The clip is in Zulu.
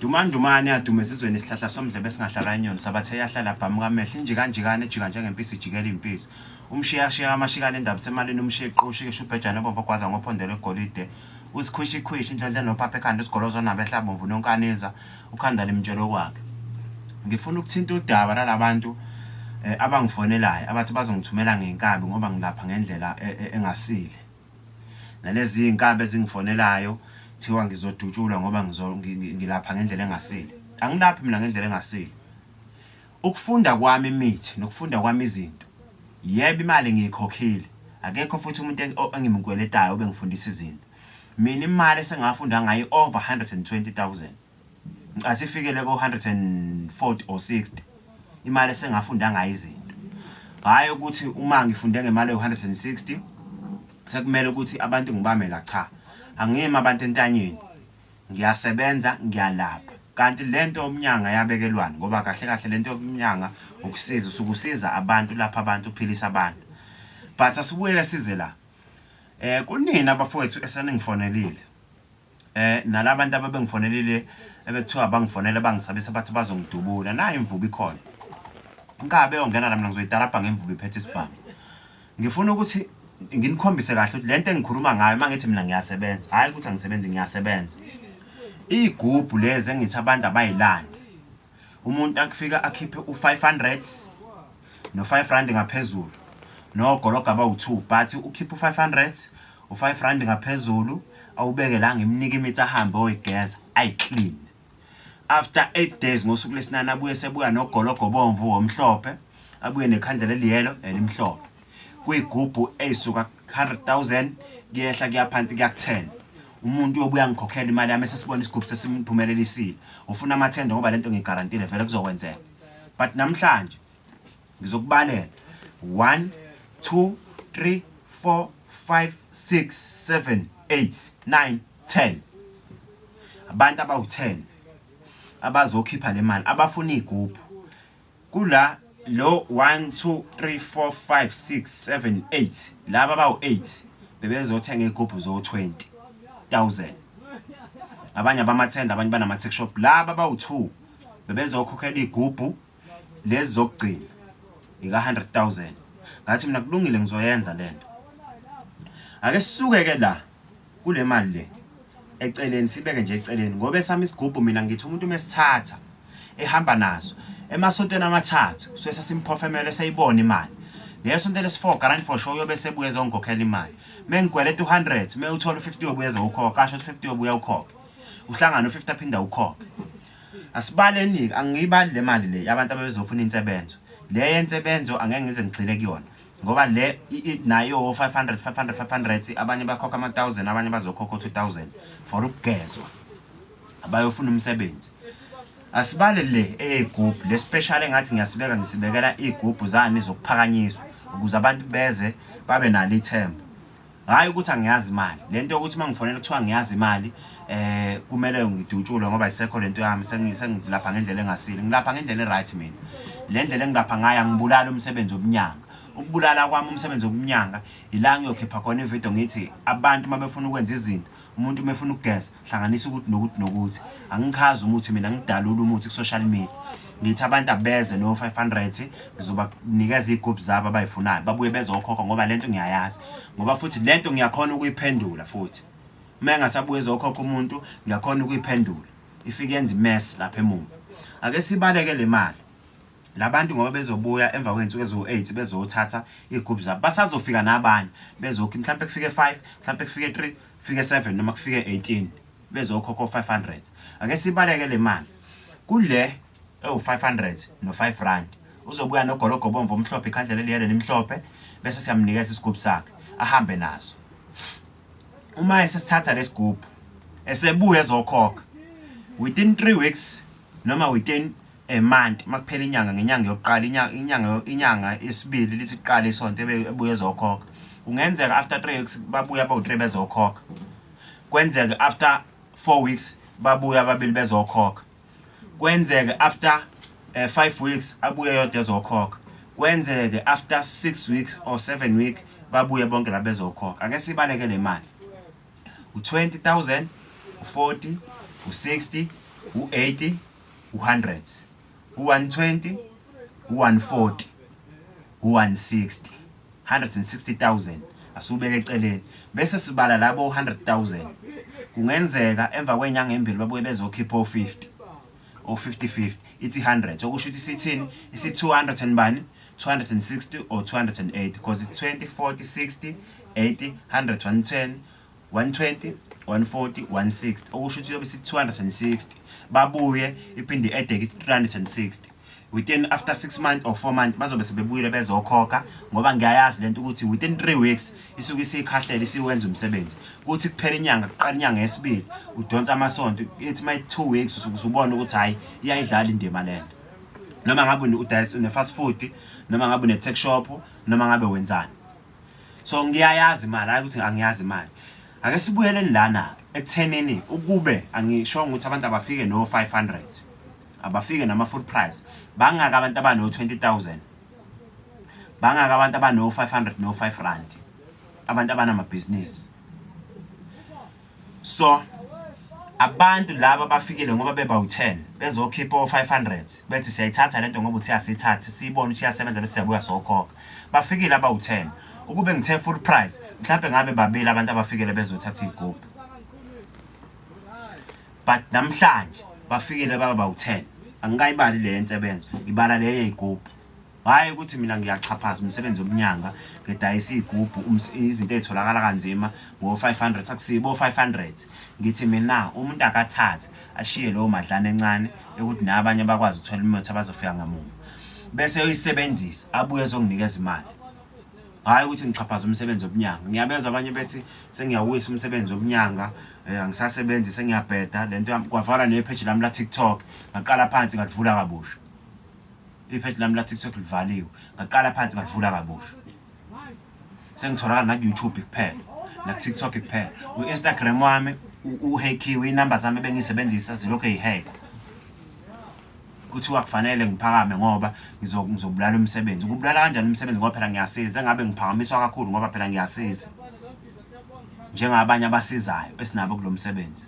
Dumandumane yadume esizweni isihlahla somdlebe esingahlala inyoni sabathe yahlala bhamu kamehla injikanje ejika njengempisi ijikela impisi umshiyashiya amashikane endaba semalini umshiya iqoshi ishubhejana obomvu gwaza ngophondelo egolide usikhwishi indlela nophapha ekhanda isigolozo nabehla bomvu nonkaniza ukhanda limtshelo kwakhe. Ngifuna ukuthinta udaba lalabantu abangifonelayo abathi bazongithumela ngenkabi ngoba ngilapha ngendlela engasile. Nalezi inkabi ezingifonelayo thiwa ngizodutshulwa ngoba ngilapha ngendlela engasile. Angilaphi mina ngendlela engasile. Ukufunda kwami imithi nokufunda kwami izinto. Yebo imali ngiyikhokhile. Akekho futhi umuntu engimkweletayo obengifundisa izinto. Mina imali esengafunda ngayo over 120,000. Asifikele ko 140 or 60. Imali esengafunda ngayo izinto. Hayi ukuthi uma ngifunde ngemali ye160 sekumele ukuthi abantu ngibamela cha. Angiyima abantu entanyeni. Ngiyasebenza ngiyalapha. Kanti lento omnyanga yabekelwana ngoba kahle lento omnyanga ukusiza usukusiza abantu lapha abantu uphilisa abantu. But asibuyele size la. Kunina abafowethu eseningifonelile. Nalabantu ababengifonelile ebekuthiwa bangifonela bangisabisa bathi bazongidubula nayo imvubu ikhona. Inkabe yongena la mina ngizoyidarabha ngemvubu iphethe isibhamu. Ngifuna ukuthi nginikhombise kahle ukuthi lento engikhuluma ngayo mangithi mina ngiyasebenza hayi ukuthi angisebenzi ngiyasebenza. Igubhu lezi engithi abantu abayilanda. Umuntu akufika akhiphe u500 no5 rand ngaphezulu. No gologa abawu2 but ukhipha u500 u5 rand ngaphezulu awubeke la ngimnika imithi ahambe oyigeza ayiclean. After 8 days ngosuku lesinana abuye sebuya nogologo bomvu omhlophe abuye nekhandlela eliyelo elimhlophe. Kuyigubhu eyisuka 100,000 kuyehla kuyaphansi kuya10. Umuntu uyobuya ngikhokhela imali yami sesibona isigubhu sesimphumelelise. Ufuna amathenda ngoba lento ngigarantile vele kuzokwenzeka. But namhlanje ngizokubalela 1 2 3 4 5 6 7 8 9 10 abantu abawu10 abazokhipha le mali abafuna igubhu kula lo 1 2 3 4 5 6 7 8 laba abawu8 bebezothenga igubhu zo20,000. Abanye abamathenda abanye banama tech shop laba abawu2 bebezokhokhela igubhu lezi zokugcina ika100,000. Ngathi mina kulungile ngizoyenza lento. Ake sisuke ke la kule mali le eceleni sibeke nje eceleni ngoba esami isigubhu mina ngithi umuntu mesithatha ehamba naso emasontweni amathathu so sesimphofemele seyibona imali lesonto lesi4 guarantee for sure yobe sebuye ezongikhokhela imali mengikweleta 100 mewuthola u50 yobuye ezokhokha kasho 50 yobuye ukhokhe uhlangana no50 aphinda ukhokhe. Asibaleni angiyibali le mali le abantu abezofuna insebenzo le yensebenzo angeke ngize ngigxile kuyona ngoba le nayo 500 abanye bakhokha ama1000 abanye bazokhokha 2000 for ukugezwa abayofuna umsebenzi. Asibale le egroup le special engathi ngiyasibeka ngisibekela igroup zani zokuphakanyiswa ukuze abantu beze babe nalo ithemba. Hayi ukuthi angiyazi imali lento ukuthi mangifonela kuthiwa ngiyazi imali kumele ngidutshulwe ngoba isekho lento yami sengilapha ngendlela engasile ngilapha ngendlela eright mina. Le ndlela engilapha ngayo ngibulala umsebenzi womnyanga. Ukubulala kwami umsebenzi womnyanga ila ngiyokhipha khona ivideo ngithi abantu mabefuna ukwenza izinto umuntu mefuna ukugeza hlanganisa ukuthi nokuthi angichaza umuthi mina ngidalula umuthi ku social media ngithi abantu abeze no 500 ngizoba nikeza igroup zabo abayifunayo babuye bezokhokha ngoba lento ngiyayazi ngoba futhi lento ngiyakhona ukuyiphendula futhi uma ngasabuye ezokhokha umuntu ngiyakhona ukuyiphendula ifike yenza mess lapha emuva. Ake sibaleke le mali labantu ngoba bezobuya emva kwensuku ezo8 bezothatha igroup zabo basazofika nabanye bezokhi mhlawumbe kufike 5 mhlawumbe kufike 3 kufike 7 noma kufike 18 bezokhokha 500. Ake sibaleke le mali kule ewu500 no5 rand uzobuya nogologo bomvu omhlophe ikhandlela eliyele limhlophe bese siyamnikeza isigubhu sakhe ahambe naso. Uma esesithatha lesigubhu esebuya ezokhokha within 3 weeks noma within a month makuphela inyanga ngenyanga yokuqala inyanga esibili lithi qala isonto ebuye ezokhokha kungenzeka after 3 weeks babuya abawu3 bezokhokha kwenzeka after 4 weeks babuya ababili bezokhokha kwenzeka after 5 weeks abuye yodwa ezokhokha kwenzeke after 6 weeks or 7 weeks babuye bonke labezokhokha. Ake sibaleke le mali u20,000 u40 u60 u80 u100 u120 u140 u160 160,000 asubeke eceleni bese sibala labo 100,000 kungenzeka emva kwenyanga embili babuye bezokhipha o50 o50 ithi 100 okusho ukuthi sithini isi 200 and bani 260 or 280 because it's 20 40 60 80 100 110 120 140 160 okusho ukuthi yobe isi 260 babuye iphinde edeke 360 within after 6 months or 4 months bazobe sebebuyile bezokhokha ngoba ngiyayazi lento ukuthi within 3 weeks isuke isikhahlela isiwenza umsebenzi kuthi kuphela inyanga kuqala inyanga yesibili udonsa amasonto ithi my 2 weeks usubona ukuthi hayi iyayidlala indima lento noma ngabe udayisa une fast food noma ngabe une tech shop noma ngabe wenzani so ngiyayazi imali hayi ukuthi angiyazi imali ake sibuyeleni lana ekuthenini ukube angisho ukuthi abantu abafike no 500 abafike nama full price bangaka abantu abano 20,000 bangaka abantu abano 500 no 5 rand abantu abanama business so abantu laba bafikile ngoba beba u10 bezokhipha o500 bethi siyayithatha lento ngoba uthi asithathe siyibona ukuthi iyasebenza bese siyabuya sokhokha bafikile aba u10 ukube ngithe full price mhlawumbe ngabe babili abantu abafikele bezothatha igubhu but namhlanje bafikile baba u10 angikayibali le nsebenzo ngibala le yezigubhu hayi ukuthi mina ngiyachaphaza umsebenzi womnyanga ngedayisa igubhu izinto ezitholakala kanzima ngo500 akusibo 500 ngithi mina umuntu akathathe ashiye lo madlana encane ukuthi nabanye bakwazi ukuthola imithi abazofika ngamuva bese uyisebenzisa abuye ezonginikeza imali hayi ukuthi ngichaphaza umsebenzi womnyanga ngiyabezwa abanye bethi sengiyawisa umsebenzi womnyanga angisasebenzi sengiyabheda lento kwavala nepage lami la TikTok ngaqala phansi ngalivula kabusha ipage lami la TikTok livaliwe ngaqala phansi ngalivula kabusha sengitholakala na YouTube kuphela na TikTok kuphela uInstagram wami uhackiwe inamba zami bengisebenzisa zilokho eyihack kuthiwa kufanele ngiphakame ngoba ngizobulala umsebenzi ukubulala kanjani umsebenzi ngoba phela ngiyasiza ngabe ngiphakamiswa kakhulu ngoba phela ngiyasiza njengabanye abasizayo esinabo kulomsebenzi